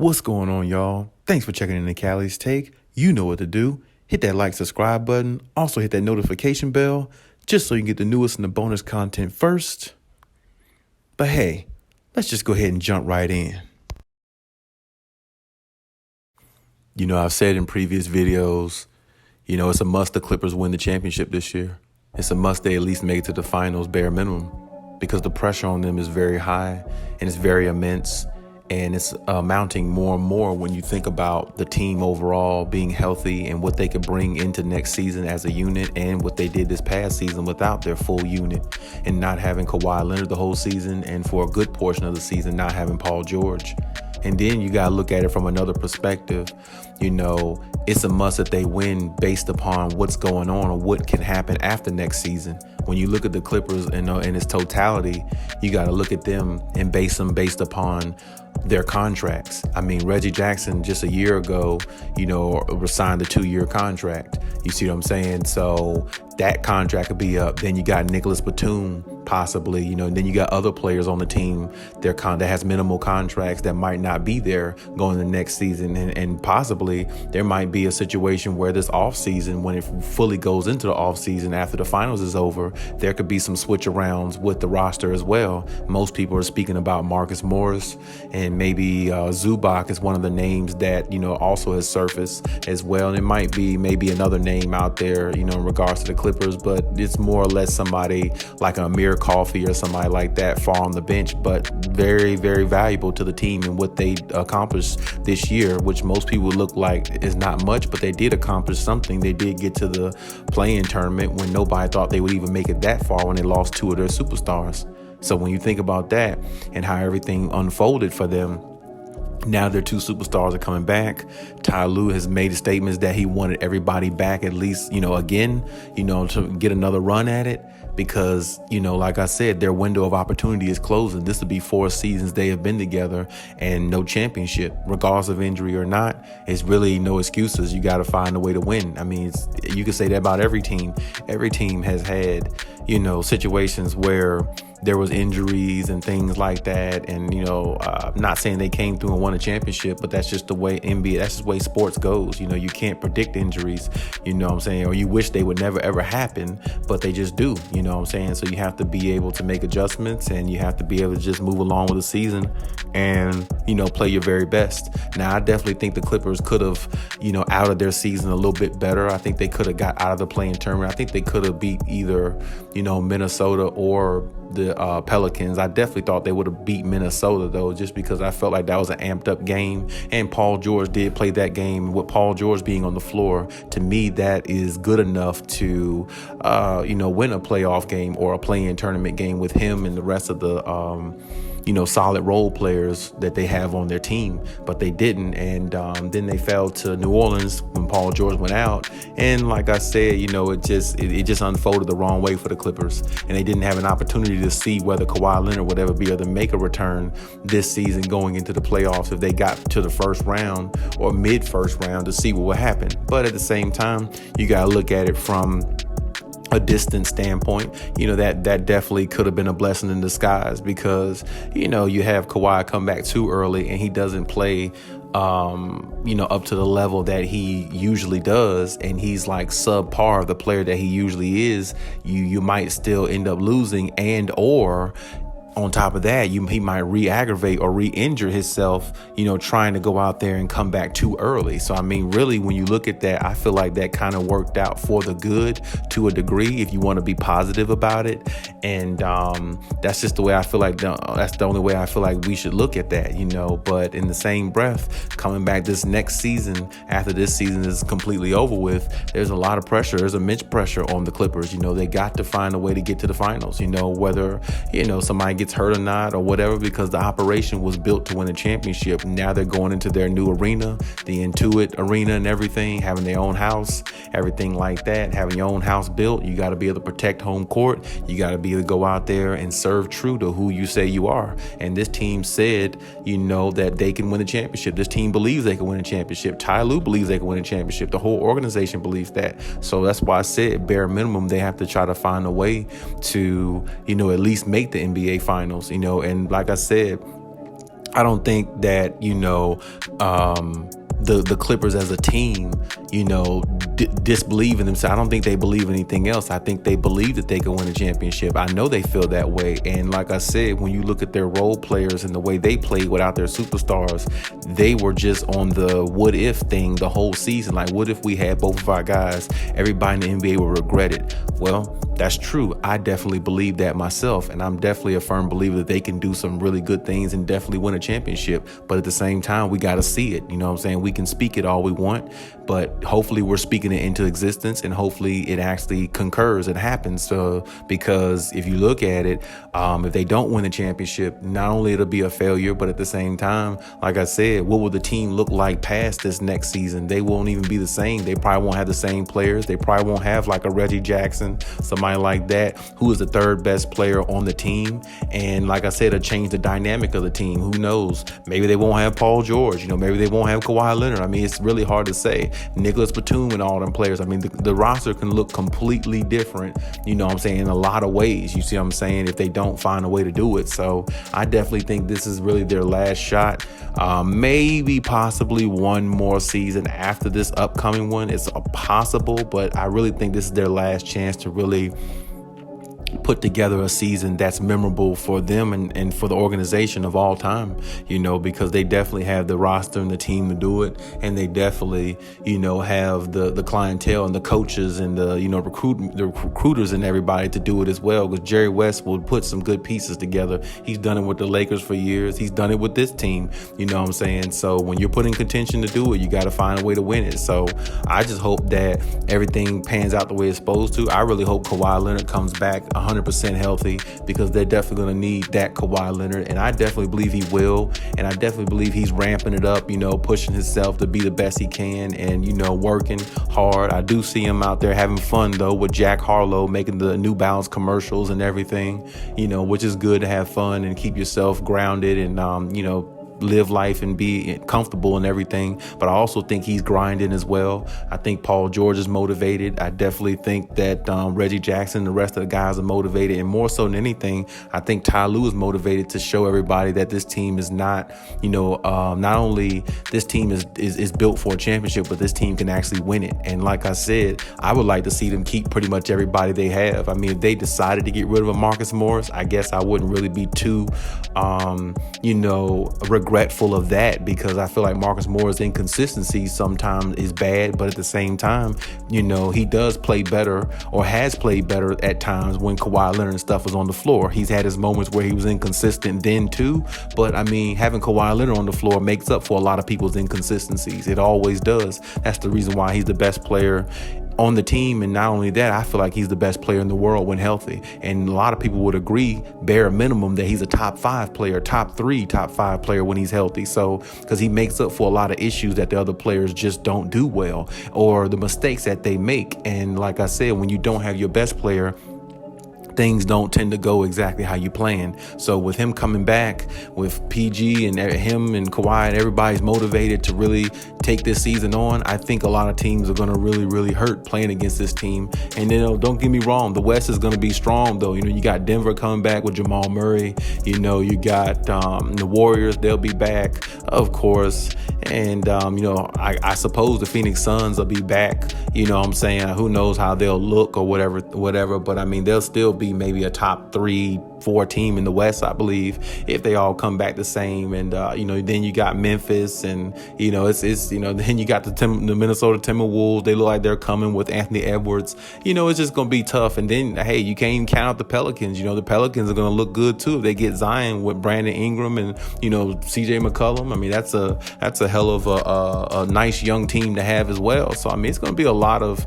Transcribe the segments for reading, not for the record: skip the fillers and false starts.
What's going on, y'all? Thanks for checking in the Khaliis Take. You know what to do. Hit that like, subscribe button. Also hit that notification bell just so you can get the newest and the bonus content first. But hey, let's just go ahead and jump right in. I've said in previous videos, it's a must the Clippers win the championship this year. It's a must they at least make it to the finals, bare minimum, because the pressure on them is very high and it's very immense. And it's mounting more and more when you think about the team overall being healthy and what they could bring into next season as a unit and what they did this past season without their full unit and not having Kawhi Leonard the whole season and for a good portion of the season not having Paul George. And then you got to look at it from another perspective. It's a must that they win based upon what's going on or what can happen after next season. When you look at the Clippers in its totality, you got to look at them and base them based upon their contracts. I mean, Reggie Jackson just a year ago, signed a 2-year contract. You see what I'm saying? So that contract could be up. Then you got Nicholas Batum, possibly, and then you got other players on the team that has minimal contracts that might not be there going the next season. And possibly there might be a situation where this offseason, when it fully goes into the offseason after the finals is over, there could be some switch arounds with the roster as well. Most people are speaking about Marcus Morris, and maybe Zubac is one of the names that, also has surfaced as well. And it might be maybe another name out there, in regards to the Clippers, but it's more or less somebody like an Amir Coffey or somebody like that far on the bench, but very, very valuable to the team and what they accomplished this year, which most people look like is not much, but they did accomplish something. They did get to the play-in tournament when nobody thought they would even make it that far when they lost 2 of their superstars. So when you think about that and how everything unfolded for them, now their 2 superstars are coming back. Ty Lue has made statements that he wanted everybody back at least, again, to get another run at it. Because, like I said, their window of opportunity is closing. This will be 4 seasons they have been together and no championship, regardless of injury or not. It's really no excuses. You got to find a way to win. I mean, you can say that about every team. Every team has had, situations where there was injuries and things like that. And, not saying they came through and won a championship, but that's just the way NBA, that's just the way sports goes. You can't predict injuries, what I'm saying? Or you wish they would never, ever happen, but they just do, what I'm saying? So you have to be able to make adjustments and you have to be able to just move along with the season and, play your very best. Now, I definitely think the Clippers could have, outed their season a little bit better. I think they could have got out of the play-in tournament. I think they could have beat either, Minnesota or the Pelicans. I definitely thought they would have beat Minnesota, though, just because I felt like that was an amped up game. And Paul George did play that game. With Paul George being on the floor, to me, that is good enough to, win a playoff game or a play-in tournament game with him and the rest of the, solid role players that they have on their team. But they didn't. And then they fell to New Orleans when Paul George went out. And like I said, it just unfolded the wrong way for the Clippers. And they didn't have an opportunity to see whether Kawhi Leonard would ever be able to make a return this season going into the playoffs if they got to the first round or mid-first round to see what would happen. But at the same time, you got to look at it from a distant standpoint. That definitely could have been a blessing in disguise because, you have Kawhi come back too early and he doesn't play up to the level that he usually does, and he's like subpar of the player that he usually is. You might still end up losing, and or on top of that, he might re-aggravate or re-injure himself, trying to go out there and come back too early. So, I mean, really, when you look at that, I feel like that kind of worked out for the good to a degree, if you want to be positive about it. And that's just the way I feel like, that's the only way I feel like we should look at that, But in the same breath, coming back this next season, after this season is completely over with, there's a lot of pressure. There's immense pressure on the Clippers. They got to find a way to get to the finals, whether, somebody gets hurt or not or whatever, because the operation was built to win a championship. Now they're going into their new arena, the Intuit arena and everything, having their own house, everything like that. Having your own house built, you got to be able to protect home court. You got to be able to go out there and serve true to who you say you are. And this team said, that they can win a championship. This team believes they can win a championship. Ty Lue believes they can win a championship. The whole organization believes that. So that's why I said, bare minimum, they have to try to find a way to, at least make the NBA finals, and like I said, I don't think that, the Clippers as a team, disbelieve in themselves. I don't think they believe anything else. I think they believe that they can win a championship. I know they feel that way. And like I said, when you look at their role players and the way they played without their superstars, they were just on the what if thing the whole season. Like, what if we had both of our guys? Everybody in the NBA will regret it. Well, that's true. I definitely believe that myself. And I'm definitely a firm believer that they can do some really good things and definitely win a championship. But at the same time, we got to see it. You know what I'm saying? We can speak it all we want, but hopefully we're speaking it into existence, and hopefully it actually concurs. It happens. Because if you look at it, if they don't win the championship, not only it'll be a failure, but at the same time, like I said, what will the team look like past this next season? They won't even be the same. They probably won't have the same players. They probably won't have like a Reggie Jackson, somebody like that, who is the third best player on the team. And like I said, it'll change the dynamic of the team. Who knows? Maybe they won't have Paul George. Maybe they won't have Kawhi Leonard. I mean, it's really hard to say. Nicholas Batum and all them players. I mean, the roster can look completely different, in a lot of ways. You see what I'm saying? If they don't find a way to do it. So I definitely think this is really their last shot. Maybe possibly one more season after this upcoming one. It's possible, but I really think this is their last chance to really put together a season that's memorable for them and for the organization of all time, because they definitely have the roster and the team to do it. And they definitely, have the clientele and the coaches and the recruiters and everybody to do it as well. Because Jerry West will put some good pieces together. He's done it with the Lakers for years. He's done it with this team. You know what I'm saying? So when you're put in contention to do it, you got to find a way to win it. So I just hope that everything pans out the way it's supposed to. I really hope Kawhi Leonard comes back 100% healthy, because they're definitely going to need that Kawhi Leonard, and I definitely believe he will, and I definitely believe he's ramping it up, pushing himself to be the best he can, and working hard. I do see him out there having fun though with Jack Harlow, making the New Balance commercials and everything, which is good to have fun and keep yourself grounded and live life and be comfortable and everything. But I also think he's grinding as well. I think Paul George is motivated. I definitely think that Reggie Jackson and the rest of the guys are motivated. And more so than anything, I think Ty Lue is motivated to show everybody that this team is not, not only this team is built for a championship, but this team can actually win it. And like I said, I would like to see them keep pretty much everybody they have. I mean, if they decided to get rid of a Marcus Morris, I guess I wouldn't really be too, regretful of that, because I feel like Marcus Morris' inconsistency sometimes is bad, but at the same time, he does play better, or has played better at times when Kawhi Leonard and stuff was on the floor. He's had his moments where he was inconsistent then too, but I mean, having Kawhi Leonard on the floor makes up for a lot of people's inconsistencies. It always does. That's the reason why he's the best player on the team. And not only that, I feel like he's the best player in the world when healthy. And a lot of people would agree, bare minimum, that he's a top 5 player, top 5 player when he's healthy. So, because he makes up for a lot of issues that the other players just don't do well, or the mistakes that they make. And like I said, when you don't have your best player, things don't tend to go exactly how you plan. So with him coming back, with PG and him and Kawhi and everybody's motivated to really take this season on, I think a lot of teams are going to really, really hurt playing against this team. And don't get me wrong, the West is going to be strong though. You got Denver coming back with Jamal Murray. You got the Warriors, they'll be back, of course. And, I suppose the Phoenix Suns will be back. I'm saying? Who knows how they'll look or whatever. But I mean, they'll still be maybe a top 3-4 team in the West, I believe, if they all come back the same. And, then you got Memphis, and, then you got the Minnesota Timberwolves. They look like they're coming with Anthony Edwards. It's just going to be tough. And then, hey, you can't even count out the Pelicans. The Pelicans are going to look good too if they get Zion with Brandon Ingram and, CJ McCollum. I mean, that's a hell of a nice young team to have as well. So, I mean, it's going to be a lot of,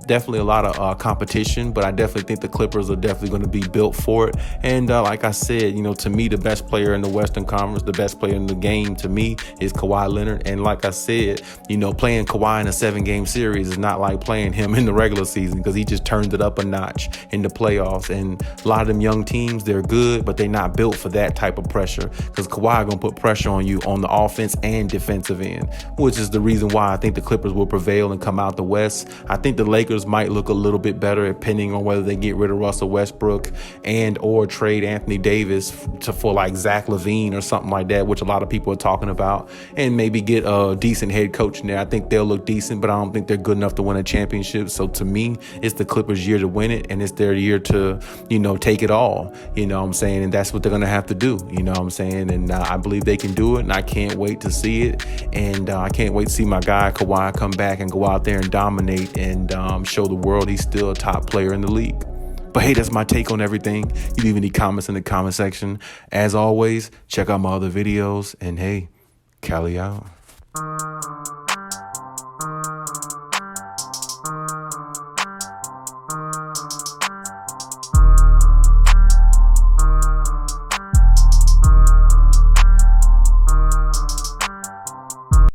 definitely a lot of competition, but I definitely think the Clippers are definitely going to be built for it. And like I said, to me, the best player in the Western Conference, the best player in the game to me is Kawhi Leonard. And like I said, playing Kawhi in a 7-game series is not like playing him in the regular season, because he just turned it up a notch in the playoffs. And a lot of them young teams, they're good, but they're not built for that type of pressure, because Kawhi going to put pressure on you on the offense and defensive end, which is the reason why I think the Clippers will prevail and come out the West. I think the Lakers might look a little bit better depending on whether they get rid of Russell Westbrook and or trade Anthony Davis for like Zach LaVine or something like that, which a lot of people are talking about, and maybe get a decent head coach in there. I think they'll look decent, but I don't think they're good enough to win a championship. So to me, it's the Clippers' year to win it, and it's their year to, take it all. You know what I'm saying? And that's what they're going to have to do. You know what I'm saying? And I believe they can do it, and I can't wait to see it. And I can't wait to see my guy Kawhi come back and go out there and dominate and show the world he's still a top player in the league. But hey, that's my take on everything. You leave any comments in the comment section. As always, check out my other videos. And hey, Khaliis out.